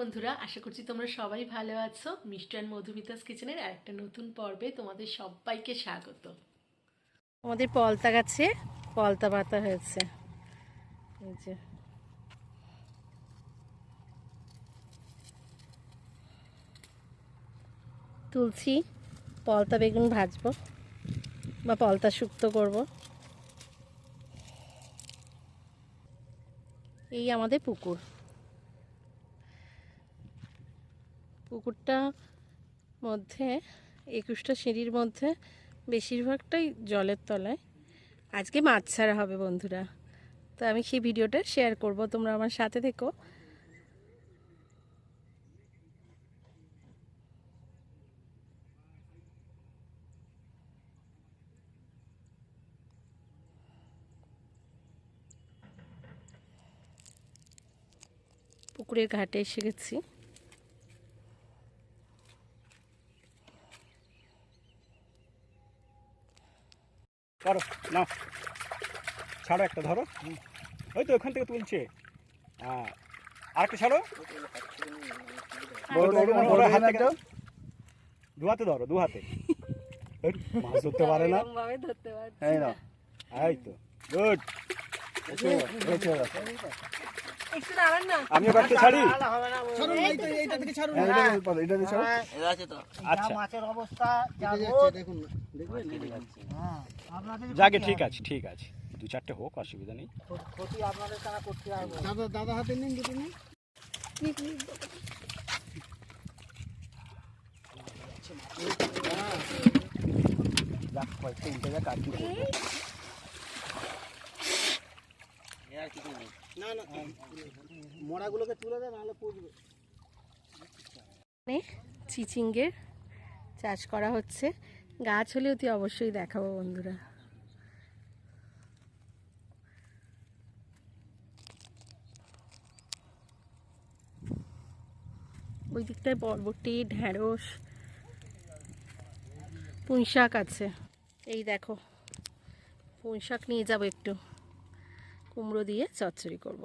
বন্ধুরা, আশা করছি তোমরা সবাই ভালো আছো। মিষ্টি অ্যান্ড মধুমিতাস কিচেনের আরেকটা নতুন পর্বে তোমাদের সবাইকে স্বাগত। আমাদের পলতা গাছে পলতা পাতা হয়েছে, এই যে তুলছি। পলতা বেগুন ভাজবো বা পলতা শুক্তো করব। এই আমাদের পুকুরটা মধ্যে 21টা সিঁড়ির মধ্যে বেশিরভাগটাই জলের তলায়। আজকে মাছ ছাড়া হবে বন্ধুরা, তো আমি সেই ভিডিওটা শেয়ার করব, তোমরা আমার সাথে থেকো। পুকুরের ঘাটে এসে গেছি। করো না, ছাড়ো একটা, ধরো, ওই তো ওখান থেকে তুলছে। হ্যাঁ, আর একটা ছাড়ো, দু হাতে ধরো, দু হাতে। মাছ ধরতে পারে না, এই তো গুড। আমি একটা ছাড়ি। মাছের অবস্থা যাকে, ঠিক আছে ঠিক আছে, দু চারটে হোক, অসুবিধা নেই। ক্ষতি আপনাদের তারা করতে পারবো। দাদা হাতে নিন, দুটো নিন। মরাগুলোকে তুলে দেয়, নাহলে পুজবে। চিচিঙ্গের চাষ করা হচ্ছে, গাছ হলে অতি অবশ্যই দেখাবো বন্ধুরা। ওই দিকটায় বরবটি, ঢেঁড়স, পুঁই শাক আছে। এই দেখো, পুঁই শাক নিয়ে যাবো একটু, কুমড়ো দিয়ে চচ্চড়ি করব।